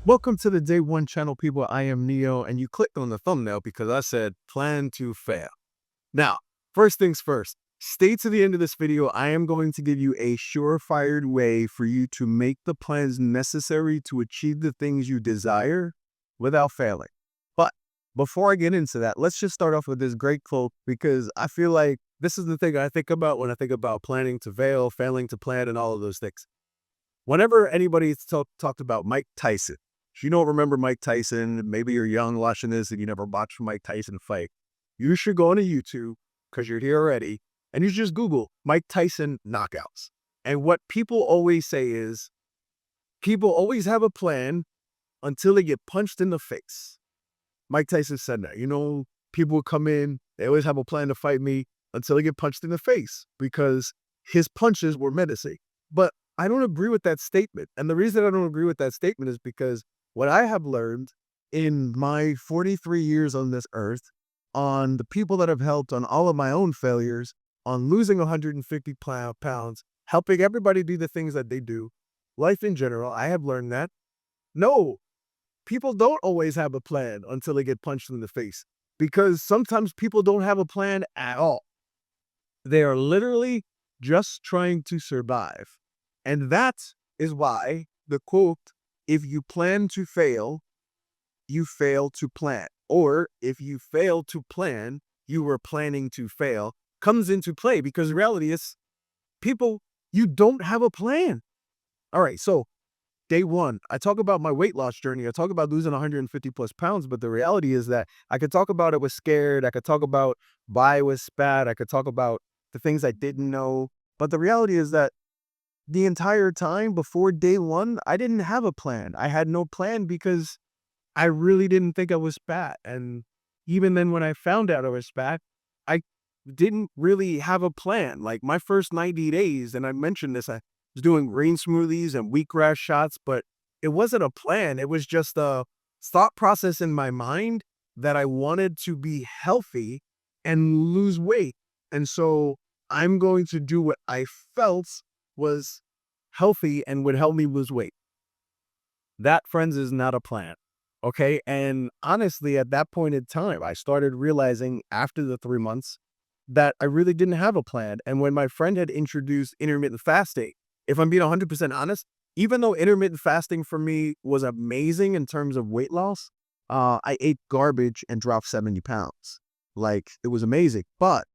Welcome to the Day One channel, people. I am Neo, and you clicked on the thumbnail because I said plan to fail. Now, first things first, stay to the end of this video. I am going to give you a surefire way for you to make the plans necessary to achieve the things you desire without failing. But before I get into that, let's just start off with this great quote because I feel like this is the thing I think about when I think about planning to fail, failing to plan, and all of those things. Whenever anybody's talked about Mike Tyson, if you don't remember Mike Tyson, maybe you're young watching this and you never watched Mike Tyson fight, you should go onto YouTube because you're here already and you just Google Mike Tyson knockouts. And what people always say is people always have a plan until they get punched in the face. Mike Tyson said that, people would come in, they always have a plan to fight me until they get punched in the face because his punches were menacing. But I don't agree with that statement. And the reason I don't agree with that statement is because what I have learned in my 43 years on this earth, on the people that have helped, on all of my own failures, on losing 150 pounds, helping everybody do the things that they do, life in general, I have learned that no, people don't always have a plan until they get punched in the face because sometimes people don't have a plan at all. They are literally just trying to survive. And that is why the quote, if you plan to fail, you fail to plan. Or if you fail to plan, you were planning to fail, comes into play because the reality is, people, you don't have a plan. All right, so day one, I talk about my weight loss journey. I talk about losing 150 plus pounds, but the reality is that I could talk about it was scared. I could talk about why I was bad. I could talk about the things I didn't know. But the reality is that the entire time before day one, I didn't have a plan. I had no plan because I really didn't think I was fat. And even then, when I found out I was fat, I didn't really have a plan. Like my first 90 days, and I mentioned this, I was doing green smoothies and wheatgrass shots, but it wasn't a plan. It was just a thought process in my mind that I wanted to be healthy and lose weight. And so I'm going to do what I felt was healthy and would help me lose weight. That, friends, is not a plan. Okay. And honestly, at that point in time, I started realizing after the 3 months that I really didn't have a plan. And when my friend had introduced intermittent fasting, if I'm being 100% honest, even though intermittent fasting for me was amazing in terms of weight loss, I ate garbage and dropped 70 pounds. Like it was amazing. But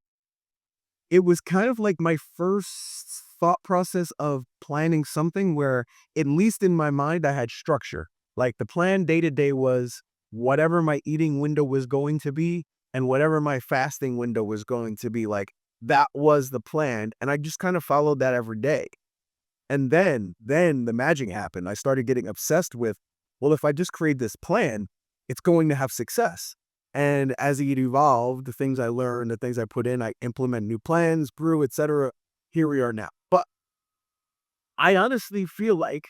it was kind of like my first thought process of planning something where, at least in my mind, I had structure. Like the plan day to day was whatever my eating window was going to be and whatever my fasting window was going to be. Like that was the plan. And I just kind of followed that every day. And then the magic happened. I started getting obsessed with, well, if I just create this plan, it's going to have success. And as it evolved, the things I learned, the things I put in, I implement new plans, grew, etc. Here we are now. But I honestly feel like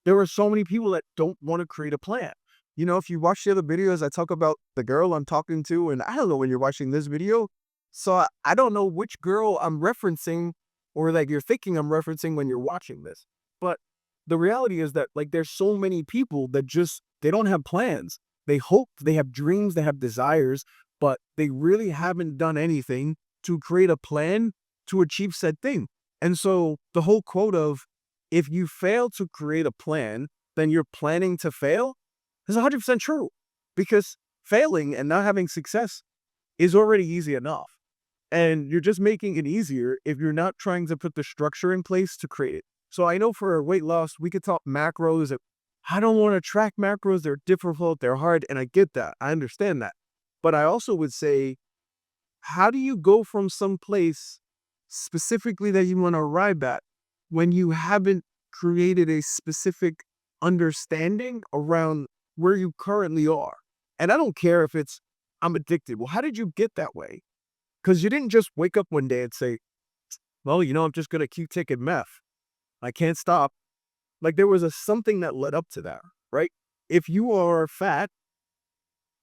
there are so many people that don't want to create a plan. If you watch the other videos, I talk about the girl I'm talking to, and I don't know when you're watching this video. So I don't know which girl I'm referencing or like you're thinking I'm referencing when you're watching this. But the reality is that like there's so many people that they don't have plans. They hope, they have dreams, they have desires, but they really haven't done anything to create a plan to achieve said thing. And so the whole quote of, if you fail to create a plan, then you're planning to fail is 100% true, because failing and not having success is already easy enough. And you're just making it easier if you're not trying to put the structure in place to create it. So I know for weight loss, we could talk macros. I don't want to track macros. They're difficult. They're hard. And I get that. I understand that. But I also would say, how do you go from some place specifically that you want to arrive at when you haven't created a specific understanding around where you currently are? And I don't care if it's, I'm addicted. Well, how did you get that way? Because you didn't just wake up one day and say, well, I'm just going to keep taking meth. I can't stop. Like there was something that led up to that, right? If you are fat,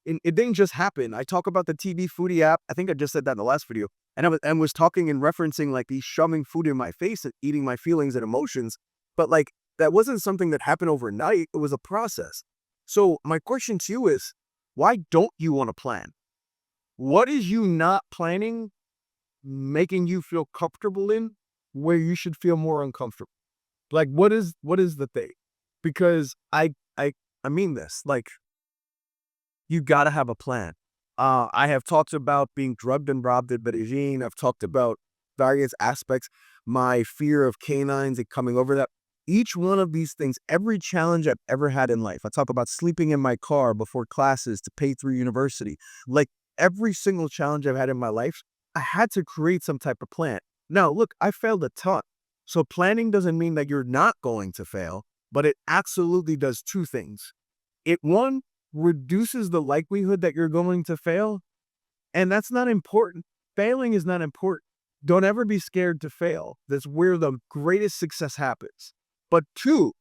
it didn't just happen. I talk about the TV Foodie app. I think I just said that in the last video. And I was talking and referencing like these shoving food in my face and eating my feelings and emotions. But like That wasn't something that happened overnight. It was a process. So my question to you is, why don't you want to plan? What is you not planning making you feel comfortable in where you should feel more uncomfortable? Like, what is the thing? Because I mean this, like, you gotta have a plan. I have talked about being drugged and robbed at Medellin. I've talked about various aspects, my fear of canines and coming over that. Each one of these things, every challenge I've ever had in life, I talk about sleeping in my car before classes to pay through university. Like every single challenge I've had in my life, I had to create some type of plan. Now, look, I failed a ton. So planning doesn't mean that you're not going to fail, but it absolutely does two things. It one reduces the likelihood that you're going to fail, and that's not important. Failing is not important. Don't ever be scared to fail. That's where the greatest success happens. But two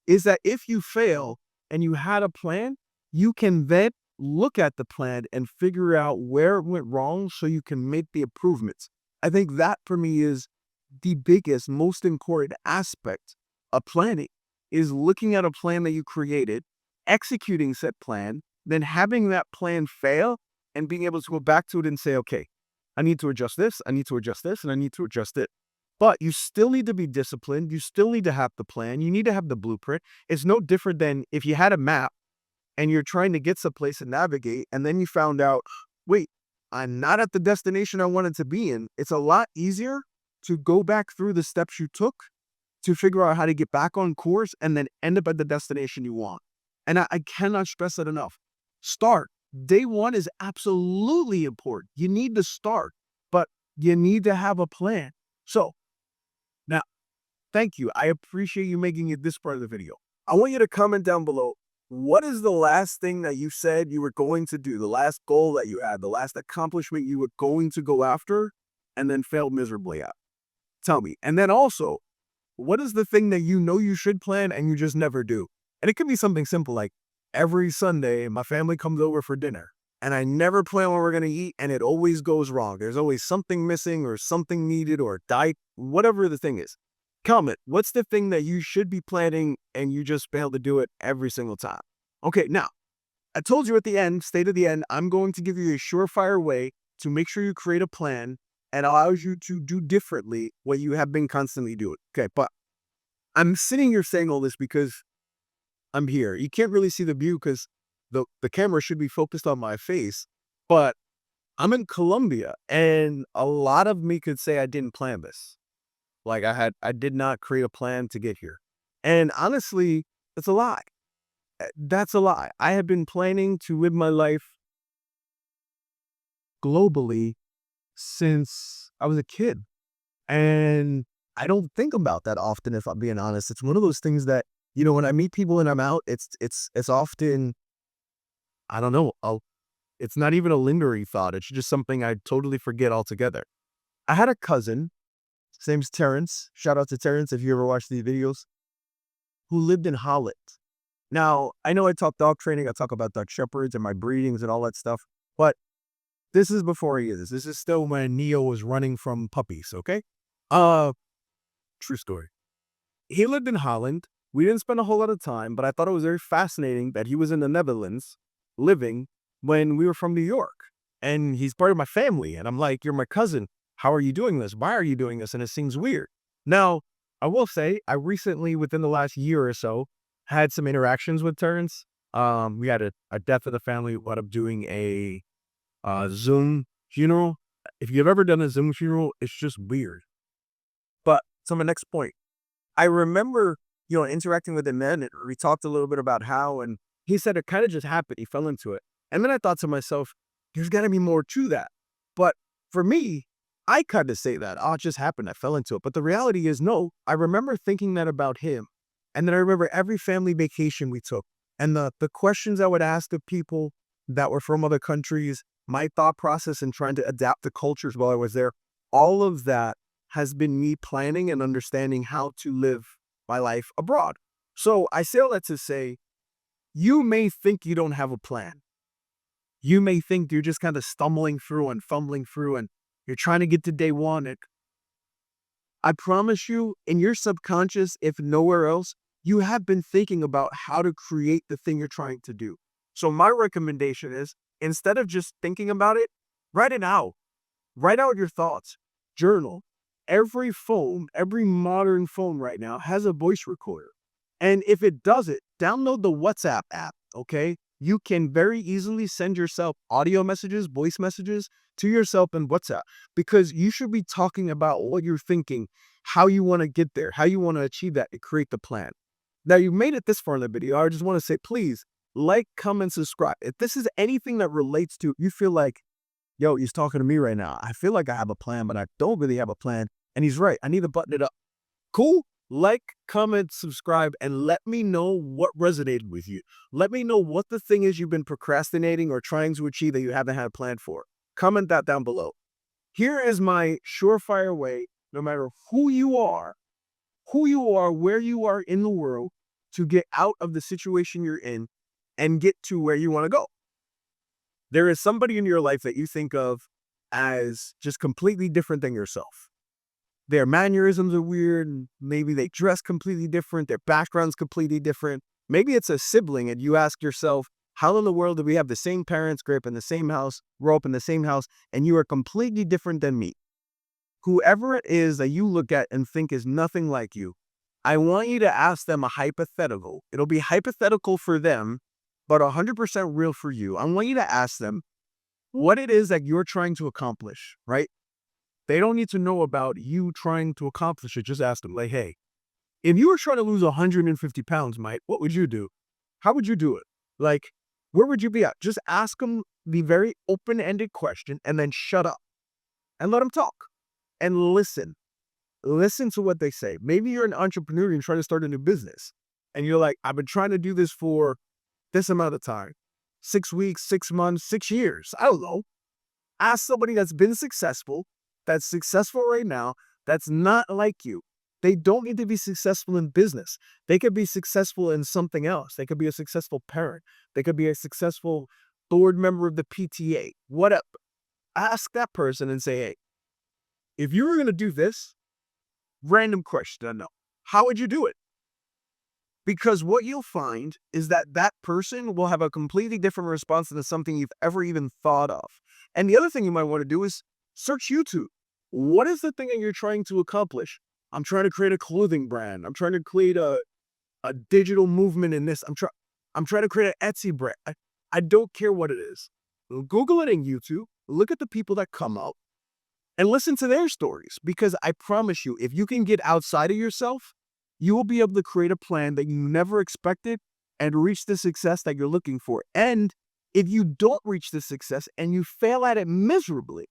is that if you fail and you had a plan, you can then look at the plan and figure out where it went wrong so you can make the improvements. I think that for me is the biggest, most important aspect of planning is looking at a plan that you created, executing said plan, then having that plan fail and being able to go back to it and say, okay, I need to adjust this, I need to adjust this, and I need to adjust it. But you still need to be disciplined. You still need to have the plan. You need to have the blueprint. It's no different than if you had a map and you're trying to get someplace and navigate, and then you found out, wait, I'm not at the destination I wanted to be in. It's a lot easier to go back through the steps you took to figure out how to get back on course and then end up at the destination you want. And I cannot stress that enough. Start. Day one is absolutely important. You need to start, but you need to have a plan. So now, thank you. I appreciate you making it this part of the video. I want you to comment down below. What is the last thing that you said you were going to do? The last goal that you had, the last accomplishment you were going to go after and then failed miserably at? Tell me. And then also, what is the thing that you know you should plan and you just never do? And it could be something simple like every Sunday, my family comes over for dinner and I never plan what we're going to eat and it always goes wrong. There's always something missing or something needed or diet, whatever the thing is. Comment, what's the thing that you should be planning and you just fail to do it every single time? Okay, now, I told you at the end, stay to the end, I'm going to give you a surefire way to make sure you create a plan and allows you to do differently what you have been constantly doing. Okay, but I'm sitting here saying all this because I'm here. You can't really see the view because the camera should be focused on my face, but I'm in Colombia and a lot of me could say I didn't plan this. Like I did not create a plan to get here. And honestly, it's a lie. That's a lie. I have been planning to live my life globally since I was a kid. And I don't think about that often, if I'm being honest. It's one of those things that, when I meet people and I'm out, it's often, I don't know, it's not even a lingering thought. It's just something I totally forget altogether. I had a cousin, his name's Terrence. Shout out to Terrence if you ever watch these videos, who lived in Holland. Now, I know I talk dog training, I talk about Dutch Shepherds and my breedings and all that stuff, but this is before he is. This is still when Neo was running from puppies, okay? True story. He lived in Holland. We didn't spend a whole lot of time, but I thought it was very fascinating that he was in the Netherlands living when we were from New York. And he's part of my family. And I'm like, you're my cousin. How are you doing this? Why are you doing this? And it seems weird. Now, I will say, I recently, within the last year or so, had some interactions with Terrence. We had a death of the family. We wound up doing a Zoom funeral. If you've ever done a Zoom funeral, it's just weird. But to my next point, I remember, interacting with him then, and we talked a little bit about how, and he said it kind of just happened. He fell into it. And then I thought to myself, there's got to be more to that. But for me, I kind of say that, it just happened. I fell into it. But the reality is, no, I remember thinking that about him. And then I remember every family vacation we took and the questions I would ask of people that were from other countries, my thought process in trying to adapt the cultures while I was there, all of that has been me planning and understanding how to live my life abroad. So I say all that to say, you may think you don't have a plan. You may think you're just kind of stumbling through and fumbling through and you're trying to get to day one. I promise you, in your subconscious, if nowhere else, you have been thinking about how to create the thing you're trying to do. So my recommendation is, instead of just thinking about it, write it out. Write out your thoughts. Journal. Every phone, every modern phone right now has a voice recorder. And if it does it, download the WhatsApp app, okay? You can very easily send yourself audio messages, voice messages to yourself in WhatsApp, because you should be talking about what you're thinking, how you want to get there, how you want to achieve that, and create the plan. Now, you've made it this far in the video. I just want to say, please like, comment, subscribe. If this is anything that relates to, you feel like, yo, he's talking to me right now. I feel like I have a plan, but I don't really have a plan. And he's right. I need to button it up. Cool. Like, comment, subscribe, and let me know what resonated with you. Let me know what the thing is you've been procrastinating or trying to achieve that you haven't had a plan for. Comment that down below. Here is my surefire way, no matter who you are, where you are in the world, to get out of the situation you're in and get to where you want to go. There is somebody in your life that you think of as just completely different than yourself. Their mannerisms are weird. Maybe they dress completely different. Their background's completely different. Maybe it's a sibling and you ask yourself, how in the world do we have the same parents, grow up in the same house, and you are completely different than me? Whoever it is that you look at and think is nothing like you, I want you to ask them a hypothetical. It'll be hypothetical for them, but 100% real for you. I want you to ask them what it is that you're trying to accomplish, right? They don't need to know about you trying to accomplish it. Just ask them, like, hey, if you were trying to lose 150 pounds, Mike, what would you do? How would you do it? Like, where would you be at? Just ask them the very open-ended question and then shut up and let them talk and listen. Listen to what they say. Maybe you're an entrepreneur and trying to start a new business and you're like, I've been trying to do this for this amount of time, 6 weeks, 6 months, 6 years. I don't know. Ask somebody that's been successful, that's successful right now, that's not like you. They don't need to be successful in business. They could be successful in something else. They could be a successful parent. They could be a successful board member of the PTA, whatever. Ask that person and say, hey, if you were going to do this, random question, I know, how would you do it? Because what you'll find is that that person will have a completely different response than something you've ever even thought of. And the other thing you might want to do is search YouTube. What is the thing that you're trying to accomplish? I'm trying to create a clothing brand. I'm trying to create a digital movement in this. I'm trying to create an Etsy brand. I don't care what it is. Google it in YouTube. Look at the people that come up and listen to their stories. Because I promise you, if you can get outside of yourself, you will be able to create a plan that you never expected and reach the success that you're looking for. And if you don't reach the success and you fail at it miserably,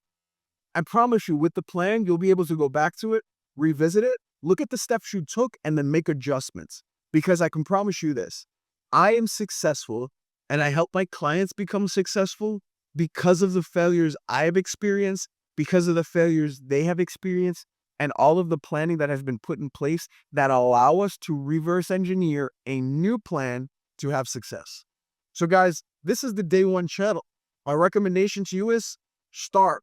I promise you, with the plan, you'll be able to go back to it, revisit it, look at the steps you took, and then make adjustments. Because I can promise you this, I am successful and I help my clients become successful because of the failures I have experienced, because of the failures they have experienced, and all of the planning that has been put in place that allow us to reverse engineer a new plan to have success. So guys, this is the day one channel. My recommendation to you is start,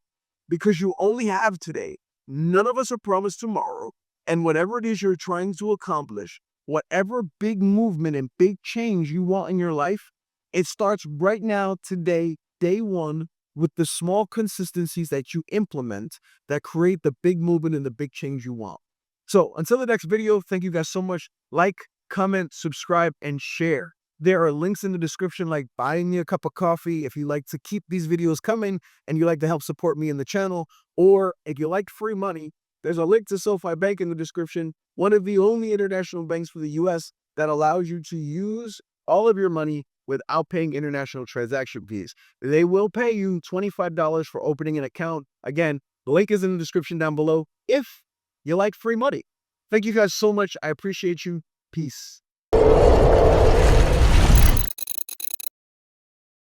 because you only have today. None of us are promised tomorrow. And whatever it is you're trying to accomplish, whatever big movement and big change you want in your life, it starts right now, today, day one, with the small consistencies that you implement that create the big movement and the big change you want. So until the next video, thank you guys so much. Like, comment, subscribe, and share. There are links in the description, like buying me a cup of coffee if you like to keep these videos coming and you like to help support me in the channel. Or if you like free money, there's a link to SoFi Bank in the description, one of the only international banks for the US that allows you to use all of your money without paying international transaction fees. They will pay you $25 for opening an account. Again, the link is in the description down below if you like free money. Thank you guys so much. I appreciate you. Peace.